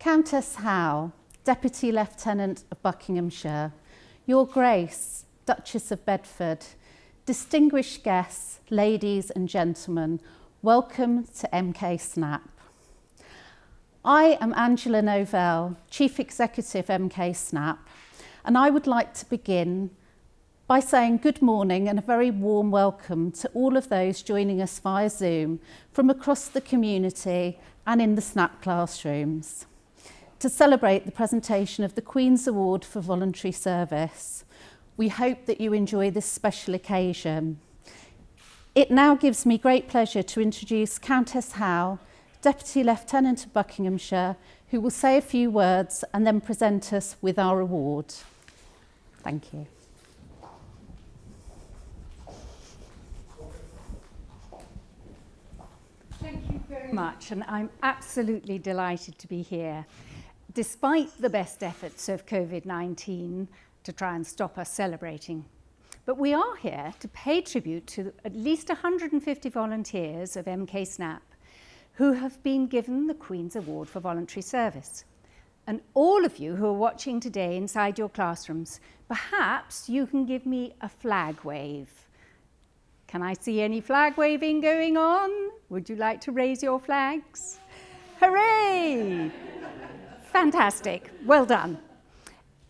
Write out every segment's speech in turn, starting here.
Countess Howe, Deputy Lieutenant of Buckinghamshire, Your Grace, Duchess of Bedford, distinguished guests, ladies and gentlemen, welcome to MK SNAP. I am Angela Novell, Chief Executive MK SNAP, and I would like to begin by saying good morning and a very warm welcome to all of those joining us via Zoom from across the community and in the SNAP classrooms to celebrate the presentation of the Queen's Award for Voluntary Service. We hope that you enjoy this special occasion. It now gives me great pleasure to introduce Countess Howe, Deputy Lieutenant of Buckinghamshire, who will say a few words and then present us with our award. Thank you. Thank you very much, and I'm absolutely delighted to be here, despite the best efforts of COVID-19 to try and stop us celebrating. But we are here to pay tribute to at least 150 volunteers of MK SNAP who have been given the Queen's Award for Voluntary Service. And all of you who are watching today inside your classrooms, perhaps you can give me a flag wave. Can I see any flag waving going on? Would you like to raise your flags? Hooray! Fantastic, well done.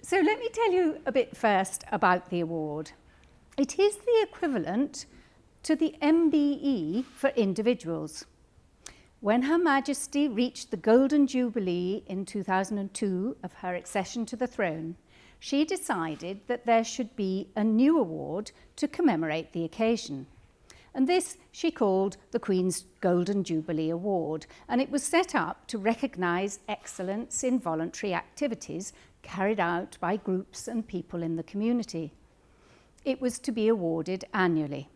So let me tell you a bit first about the award. It is the equivalent to the MBE for individuals. When Her Majesty reached the Golden Jubilee in 2002 of her accession to the throne, she decided that there should be a new award to commemorate the occasion. And this she called the Queen's Golden Jubilee Award, and it was set up to recognise excellence in voluntary activities carried out by groups and people in the community. It was to be awarded annually.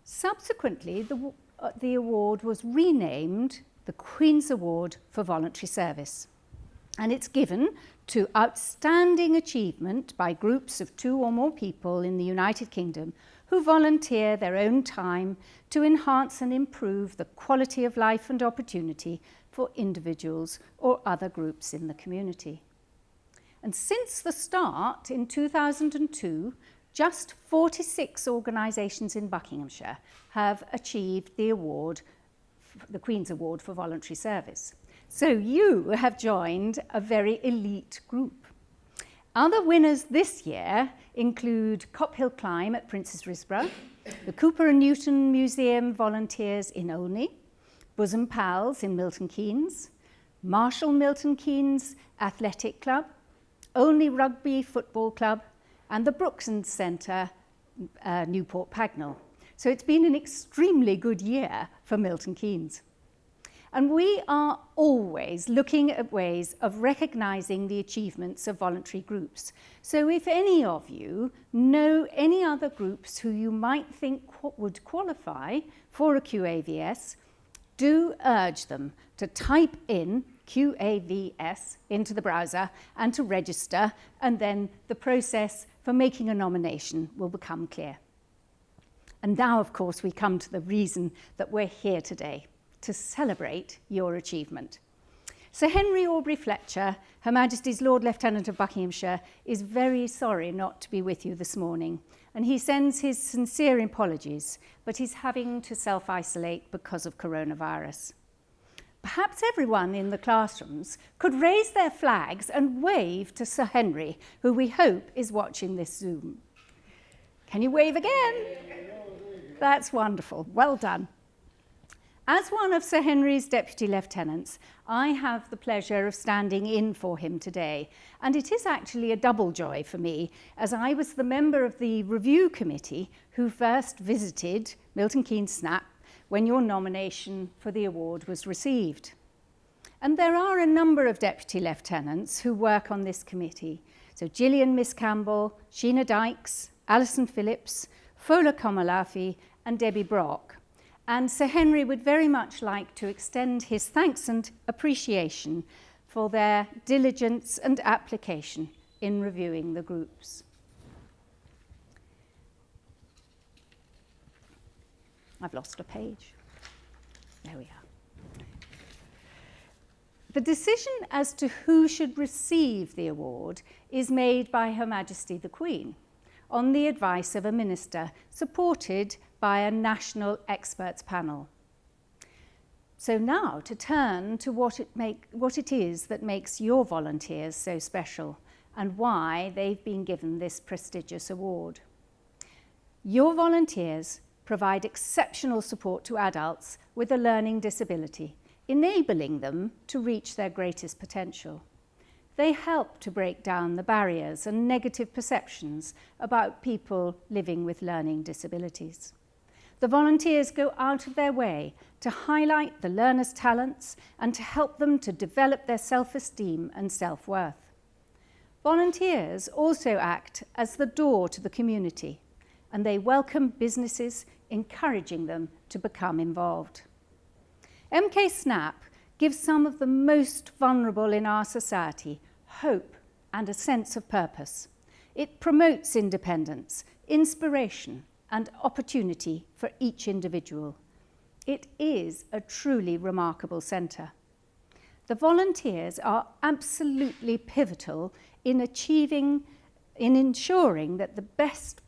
Subsequently, the award was renamed the Queen's Award for Voluntary Service, and it's given to outstanding achievement by groups of 2 or more people in the United Kingdom who volunteer their own time to enhance and improve the quality of life and opportunity for individuals or other groups in the community. And since the start in 2002, just 46 organisations in Buckinghamshire have achieved the award, the Queen's Award for Voluntary Service. So you have joined a very elite group. Other winners this year include Cophill Climb at Princess Risborough, the Cooper and Newton Museum volunteers in Olney, Bosom Pals in Milton Keynes, Marshall Milton Keynes Athletic Club, Olney Rugby Football Club, and the Brooksons Centre, Newport Pagnell. So it's been an extremely good year for Milton Keynes. And we are always looking at ways of recognising the achievements of voluntary groups. So if any of you know any other groups who you might think would qualify for a QAVS, do urge them to type in QAVS into the browser and to register, and then the process for making a nomination will become clear. And now, of course, we come to the reason that we're here today, to celebrate your achievement. Sir Henry Aubrey Fletcher, Her Majesty's Lord Lieutenant of Buckinghamshire, is very sorry not to be with you this morning, and he sends his sincere apologies, but he's having to self-isolate because of coronavirus. Perhaps everyone in the classrooms could raise their flags and wave to Sir Henry, who we hope is watching this Zoom. Can you wave again? That's wonderful. Well done. As one of Sir Henry's deputy lieutenants, I have the pleasure of standing in for him today, and it is actually a double joy for me, as I was the member of the review committee who first visited Milton Keynes SNAP when your nomination for the award was received. And there are a number of deputy lieutenants who work on this committee. So Gillian Miss Campbell, Sheena Dykes, Alison Phillips, Fola Komalafi and Debbie Brock. And Sir Henry would very much like to extend his thanks and appreciation for their diligence and application in reviewing the groups. I've lost a page. There we are. The decision as to who should receive the award is made by Her Majesty the Queen on the advice of a minister supported by a national experts panel. So now to turn to what it is that makes your volunteers so special and why they've been given this prestigious award. Your volunteers provide exceptional support to adults with a learning disability, enabling them to reach their greatest potential. They help to break down the barriers and negative perceptions about people living with learning disabilities. The volunteers go out of their way to highlight the learners' talents and to help them to develop their self-esteem and self-worth. Volunteers also act as the door to the community, and they welcome businesses, encouraging them to become involved. MK SNAP gives some of the most vulnerable in our society hope and a sense of purpose. It promotes independence, inspiration, and opportunity for each individual. It is a truly remarkable centre. The volunteers are absolutely pivotal in ensuring that the best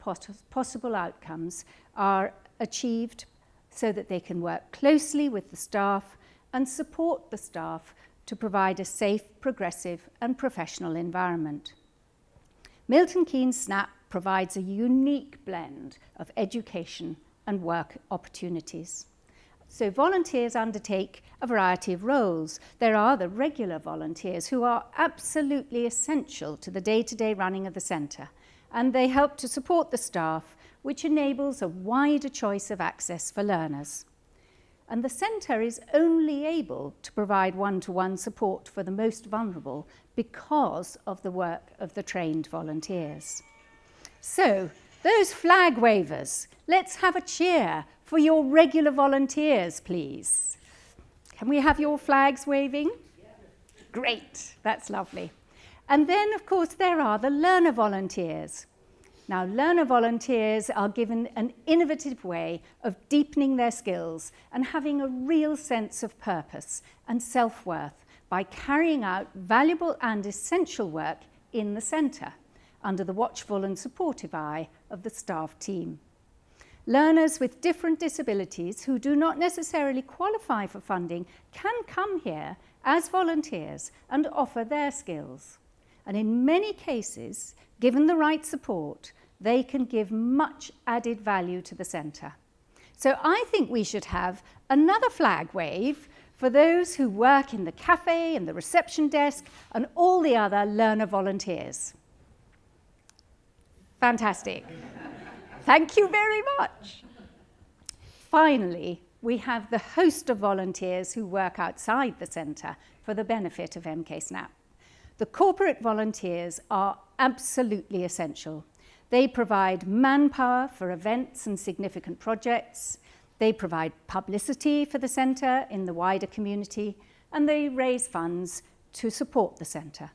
possible outcomes are achieved so that they can work closely with the staff and support the staff to provide a safe, progressive and professional environment. Milton Keynes SNAP provides a unique blend of education and work opportunities. So volunteers undertake a variety of roles. There are the regular volunteers who are absolutely essential to the day-to-day running of the centre, and they help to support the staff, which enables a wider choice of access for learners. And the centre is only able to provide one-to-one support for the most vulnerable because of the work of the trained volunteers. So, those flag wavers, let's have a cheer for your regular volunteers, please. Can we have your flags waving? Great, that's lovely. And then, of course, there are the learner volunteers. Now, learner volunteers are given an innovative way of deepening their skills and having a real sense of purpose and self-worth by carrying out valuable and essential work in the centre, under the watchful and supportive eye of the staff team. Learners with different disabilities who do not necessarily qualify for funding can come here as volunteers and offer their skills. And in many cases, given the right support, they can give much added value to the centre. So I think we should have another flag wave for those who work in the cafe and the reception desk and all the other learner volunteers. Fantastic. Thank you very much. Finally, we have the host of volunteers who work outside the centre for the benefit of MK SNAP. The corporate volunteers are absolutely essential. They provide manpower for events and significant projects. They provide publicity for the centre in the wider community, and they raise funds to support the centre.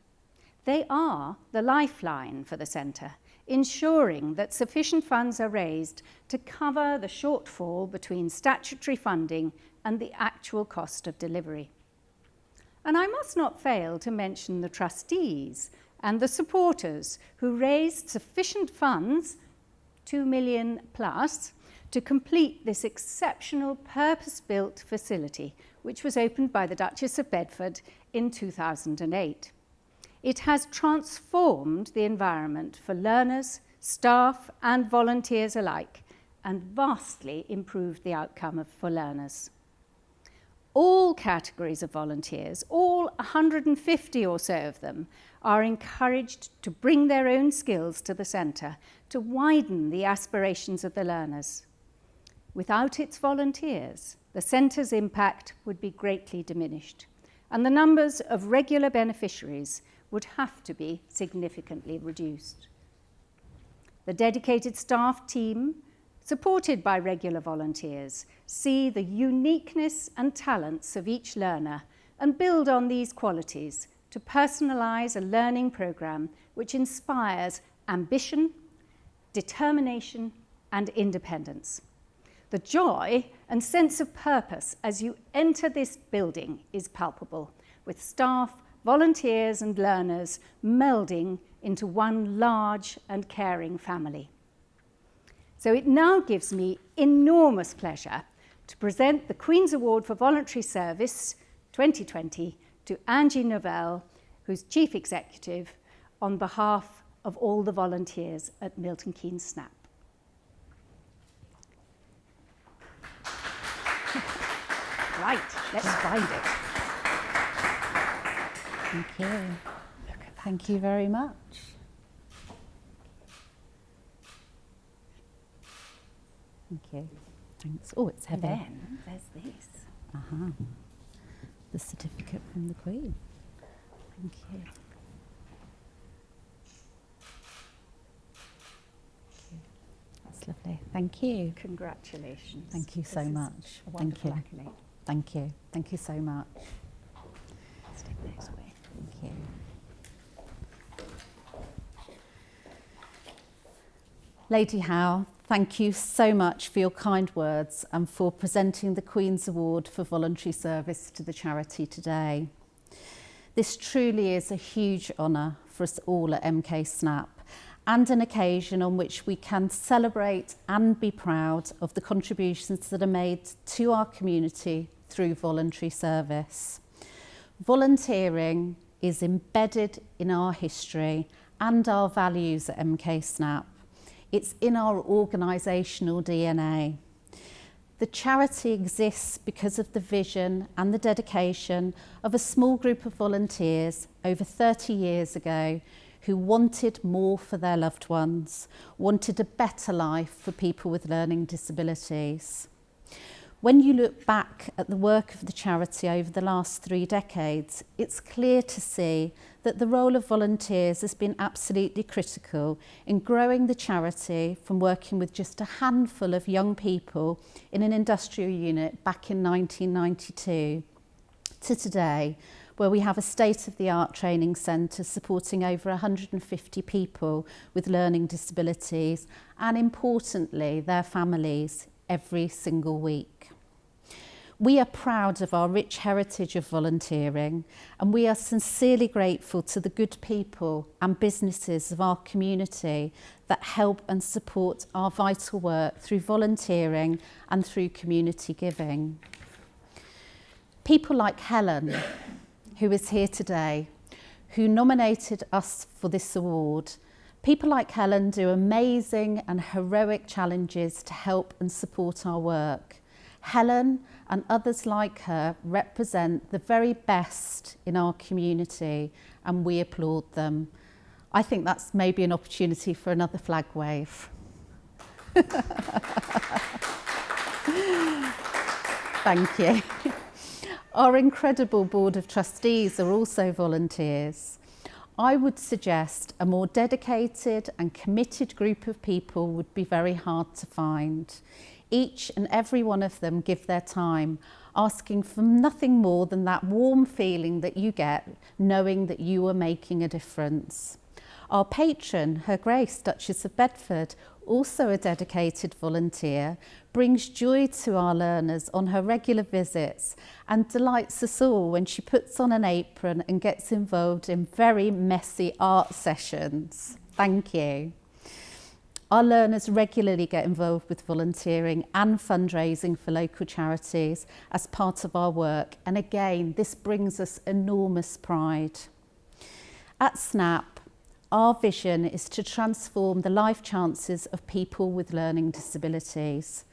They are the lifeline for the centre, ensuring that sufficient funds are raised to cover the shortfall between statutory funding and the actual cost of delivery. And I must not fail to mention the trustees and the supporters who raised sufficient funds, 2 million plus, to complete this exceptional purpose-built facility, which was opened by the Duchess of Bedford in 2008. It has transformed the environment for learners, staff and volunteers alike, and vastly improved the outcome for learners. All categories of volunteers, all 150 or so of them, are encouraged to bring their own skills to the centre to widen the aspirations of the learners. Without its volunteers, the centre's impact would be greatly diminished, and the numbers of regular beneficiaries would have to be significantly reduced. The dedicated staff team, supported by regular volunteers, see the uniqueness and talents of each learner and build on these qualities to personalise a learning programme which inspires ambition, determination and independence. The joy and sense of purpose as you enter this building is palpable, with staff, volunteers and learners melding into one large and caring family. So it now gives me enormous pleasure to present the Queen's Award for Voluntary Service 2020 to Angie Novell, who's Chief Executive, on behalf of all the volunteers at Milton Keynes SNAP. Right, let's find it. Thank you. Thank you very much. Thank you. Thanks. Oh, it's heavy. And then there's this. The certificate from the Queen. Thank you. That's lovely. Thank you. Congratulations. Thank you so much. A wonderful Thank you. accolade. Thank you. Thank you so much. Step this way. Thank you. Lady Howe, thank you so much for your kind words and for presenting the Queen's Award for Voluntary Service to the charity today. This truly is a huge honour for us all at MK SNAP and an occasion on which we can celebrate and be proud of the contributions that are made to our community through voluntary service. Volunteering is embedded in our history and our values at MK SNAP. It's in our organisational DNA. The charity exists because of the vision and the dedication of a small group of volunteers over 30 years ago who wanted more for their loved ones, wanted a better life for people with learning disabilities. When you look back at the work of the charity over the last 3 decades, it's clear to see that the role of volunteers has been absolutely critical in growing the charity from working with just a handful of young people in an industrial unit back in 1992 to today, where we have a state-of-the-art training centre supporting over 150 people with learning disabilities and, importantly, their families every single week. We are proud of our rich heritage of volunteering, and we are sincerely grateful to the good people and businesses of our community that help and support our vital work through volunteering and through community giving. People like Helen, who is here today, who nominated us for this award. People like Helen do amazing and heroic challenges to help and support our work. Helen and others like her represent the very best in our community, and we applaud them. I think that's maybe an opportunity for another flag wave. Thank you. Our incredible Board of Trustees are also volunteers. I would suggest a more dedicated and committed group of people would be very hard to find. Each and every one of them give their time, asking for nothing more than that warm feeling that you get knowing that you are making a difference. Our patron, Her Grace, Duchess of Bedford, also a dedicated volunteer, brings joy to our learners on her regular visits and delights us all when she puts on an apron and gets involved in very messy art sessions. Thank you. Our learners regularly get involved with volunteering and fundraising for local charities as part of our work, and again, this brings us enormous pride. At SNAP, our vision is to transform the life chances of people with learning disabilities.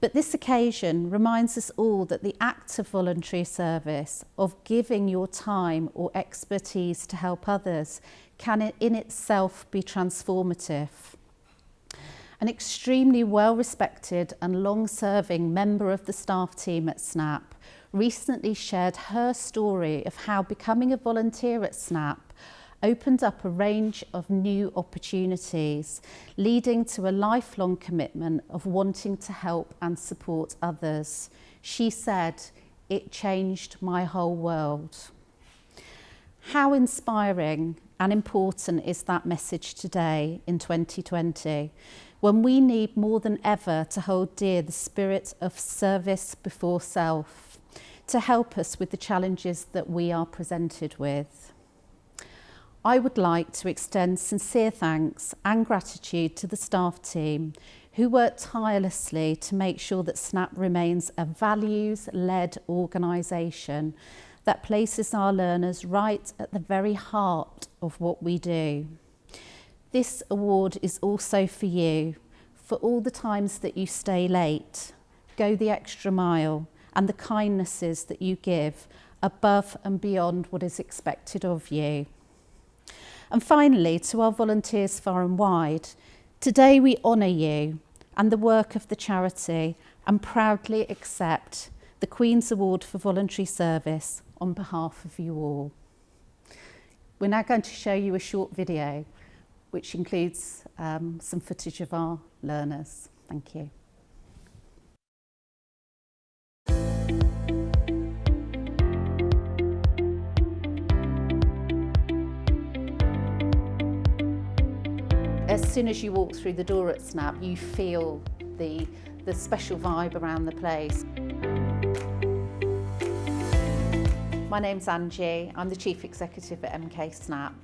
But this occasion reminds us all that the act of voluntary service, of giving your time or expertise to help others, can in itself be transformative. An extremely well-respected and long-serving member of the staff team at SNAP recently shared her story of how becoming a volunteer at SNAP opened up a range of new opportunities, leading to a lifelong commitment of wanting to help and support others. She said, "It changed my whole world." How inspiring and important is that message today in 2020, when we need more than ever to hold dear the spirit of service before self, to help us with the challenges that we are presented with. I would like to extend sincere thanks and gratitude to the staff team who work tirelessly to make sure that SNAP remains a values-led organisation that places our learners right at the very heart of what we do. This award is also for you, for all the times that you stay late, go the extra mile, and the kindnesses that you give above and beyond what is expected of you. And finally, to our volunteers far and wide, today we honour you and the work of the charity and proudly accept the Queen's Award for Voluntary Service on behalf of you all. We're now going to show you a short video which includes some footage of our learners. Thank you. As soon as you walk through the door at SNAP, you feel the special vibe around the place. My name's Angie, I'm the Chief Executive at MK SNAP.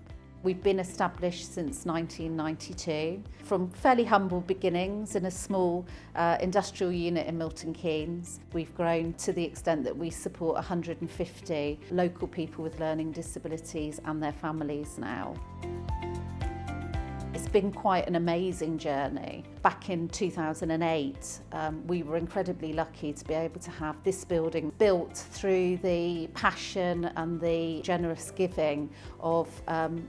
We've been established since 1992, from fairly humble beginnings in a small industrial unit in Milton Keynes. We've grown to the extent that we support 150 local people with learning disabilities and their families now. It's been quite an amazing journey. Back in 2008, we were incredibly lucky to be able to have this building built through the passion and the generous giving of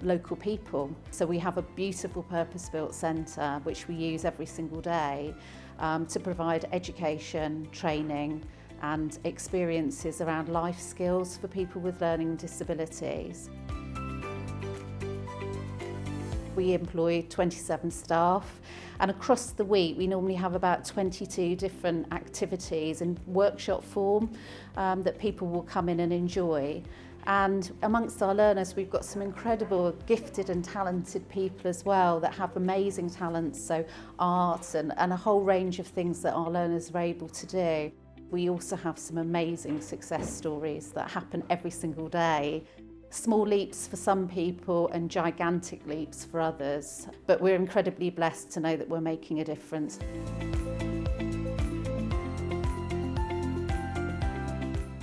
local people. So we have a beautiful purpose-built centre which we use every single day to provide education, training and experiences around life skills for people with learning disabilities. We employ 27 staff, and across the week we normally have about 22 different activities in workshop form that people will come in and enjoy. And amongst our learners we've got some incredible gifted and talented people as well that have amazing talents, so art and a whole range of things that our learners are able to do. We also have some amazing success stories that happen every single day. Small leaps for some people and gigantic leaps for others, but we're incredibly blessed to know that we're making a difference.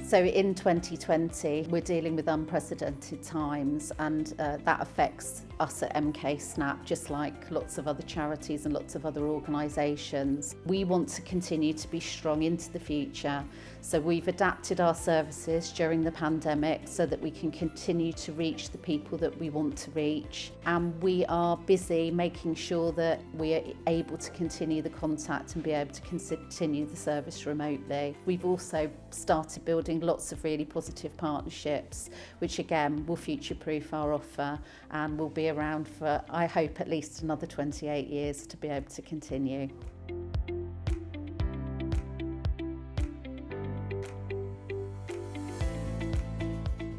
So in 2020, we're dealing with unprecedented times, and that affects us at MK SNAP, just like lots of other charities and lots of other organisations. We want to continue to be strong into the future, so we've adapted our services during the pandemic so that we can continue to reach the people that we want to reach, and we are busy making sure that we are able to continue the contact and be able to continue the service remotely. We've also started building lots of really positive partnerships, which again will future-proof our offer and will be around for, I hope, at least another 28 years to be able to continue.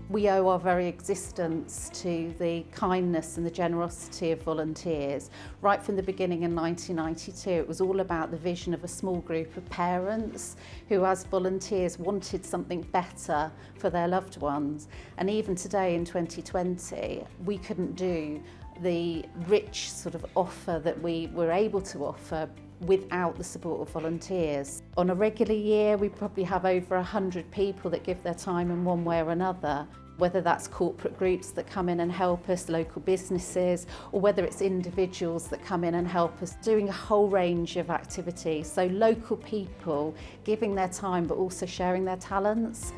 We owe our very existence to the kindness and the generosity of volunteers. Right from the beginning in 1992, it was all about the vision of a small group of parents who, as volunteers, wanted something better for their loved ones. And even today in 2020, we couldn't do the rich sort of offer that we were able to offer without the support of volunteers. On a regular year, we probably have over 100 people that give their time in one way or another, whether that's corporate groups that come in and help us, local businesses, or whether it's individuals that come in and help us, doing a whole range of activities. So local people giving their time but also sharing their talents.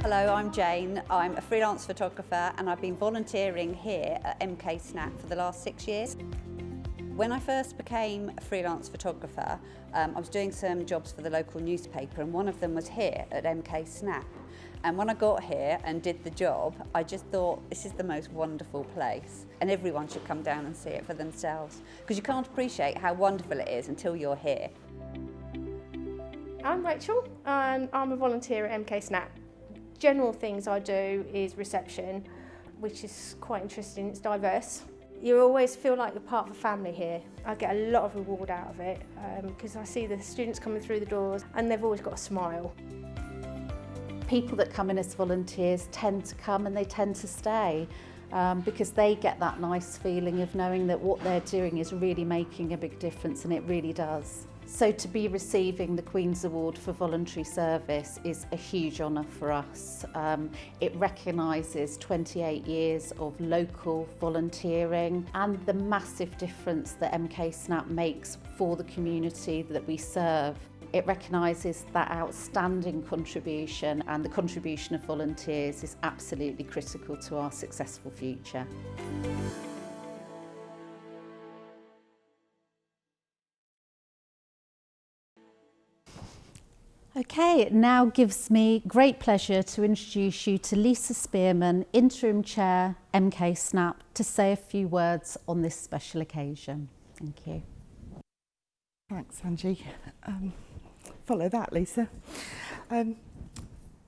Hello, I'm Jane. I'm a freelance photographer and I've been volunteering here at MK SNAP for the last 6 years. When I first became a freelance photographer, I was doing some jobs for the local newspaper, and one of them was here at MK SNAP. And when I got here and did the job, I just thought, this is the most wonderful place and everyone should come down and see it for themselves, because you can't appreciate how wonderful it is until you're here. I'm Rachel and I'm a volunteer at MK SNAP. General things I do is reception, which is quite interesting. It's diverse. You always feel like you're part of a family here. I get a lot of reward out of it because I see the students coming through the doors and they've always got a smile. People that come in as volunteers tend to come and they tend to stay because they get that nice feeling of knowing that what they're doing is really making a big difference, and it really does. So to be receiving the Queen's Award for Voluntary Service is a huge honour for us. It recognises 28 years of local volunteering and the massive difference that MK SNAP makes for the community that we serve. It recognises that outstanding contribution, and the contribution of volunteers is absolutely critical to our successful future. Okay, it now gives me great pleasure to introduce you to Lisa Spearman, Interim Chair, MK SNAP, to say a few words on this special occasion. Thank you. Thanks, Angie. Follow that, Lisa.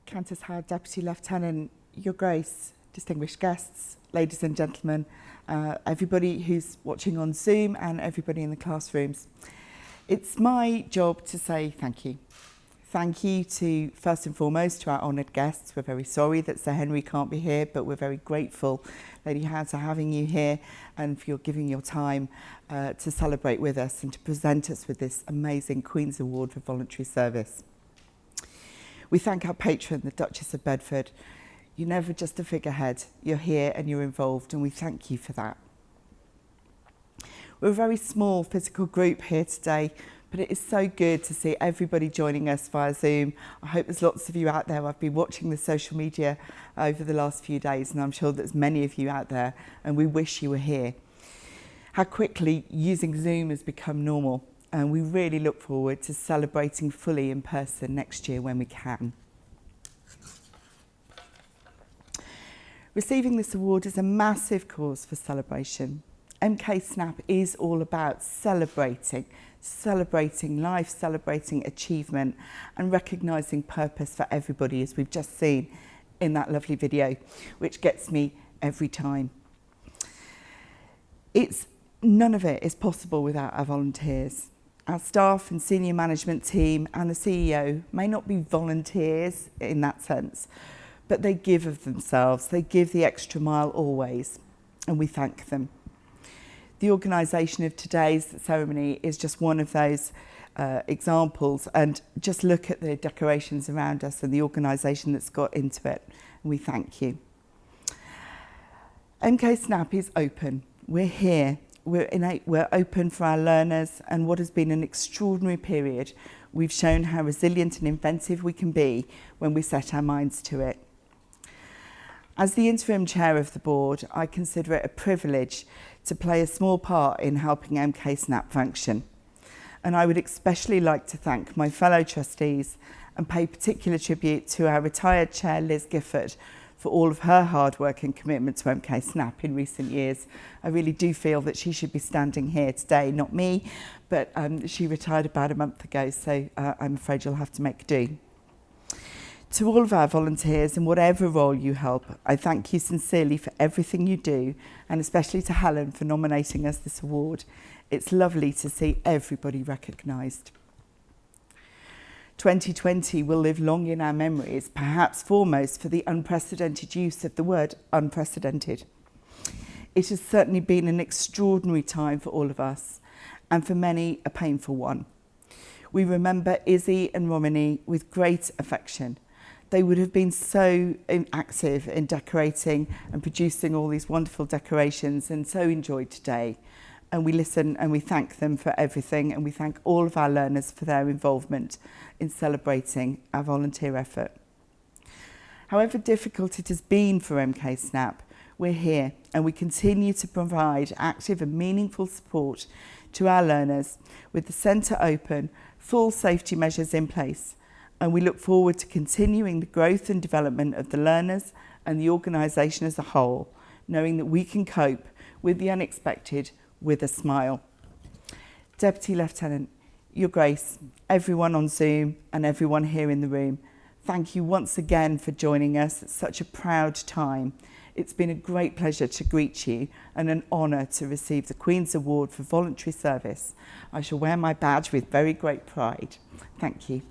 Countess Howe, Deputy Lieutenant, Your Grace, distinguished guests, ladies and gentlemen, everybody who's watching on Zoom and everybody in the classrooms. It's my job to say thank you. Thank you to, first and foremost, to our honoured guests. We're very sorry that Sir Henry can't be here, but we're very grateful, Lady Howe, for having you here and for your giving your time to celebrate with us and to present us with this amazing Queen's Award for Voluntary Service. We thank our patron, the Duchess of Bedford. You're never just a figurehead. You're here and you're involved, and we thank you for that. We're a very small physical group here today, but it is so good to see everybody joining us via Zoom. I hope there's lots of you out there. I've been watching the social media over the last few days, and I'm sure there's many of you out there, and we wish you were here. How quickly using Zoom has become normal, and we really look forward to celebrating fully in person next year when we can. Receiving this award is a massive cause for celebration. MK SNAP is all about celebrating life, celebrating achievement, and recognising purpose for everybody, as we've just seen in that lovely video, which gets me every time. None of it is possible without our volunteers. Our staff and senior management team and the CEO may not be volunteers in that sense, but they give of themselves. They give the extra mile always, and we thank them. The organisation of today's ceremony is just one of those examples, and just look at the decorations around us and the organisation that's got into it, and we thank you. MK SNAP is open. We're here. We're open for our learners, and what has been an extraordinary period, we've shown how resilient and inventive we can be when we set our minds to it. As the interim chair of the board, I consider it a privilege to play a small part in helping MK SNAP function. And I would especially like to thank my fellow trustees and pay particular tribute to our retired chair, Liz Gifford, for all of her hard work and commitment to MK SNAP in recent years. I really do feel that she should be standing here today, not me, but she retired about a month ago, so I'm afraid you'll have to make do. To all of our volunteers, in whatever role you help, I thank you sincerely for everything you do, and especially to Helen for nominating us this award. It's lovely to see everybody recognised. 2020 will live long in our memories, perhaps foremost for the unprecedented use of the word unprecedented. It has certainly been an extraordinary time for all of us, and for many a painful one. We remember Izzy and Romany with great affection. They would have been so active in decorating and producing all these wonderful decorations, and so enjoyed today. And we listen and we thank them for everything, and we thank all of our learners for their involvement in celebrating our volunteer effort. However difficult it has been for MK SNAP, we're here, and we continue to provide active and meaningful support to our learners with the centre open, full safety measures in place. And we look forward to continuing the growth and development of the learners and the organisation as a whole, knowing that we can cope with the unexpected with a smile. Deputy Lieutenant, Your Grace, everyone on Zoom and everyone here in the room, thank you once again for joining us at such a proud time. It's been a great pleasure to greet you and an honour to receive the Queen's Award for Voluntary Service. I shall wear my badge with very great pride. Thank you.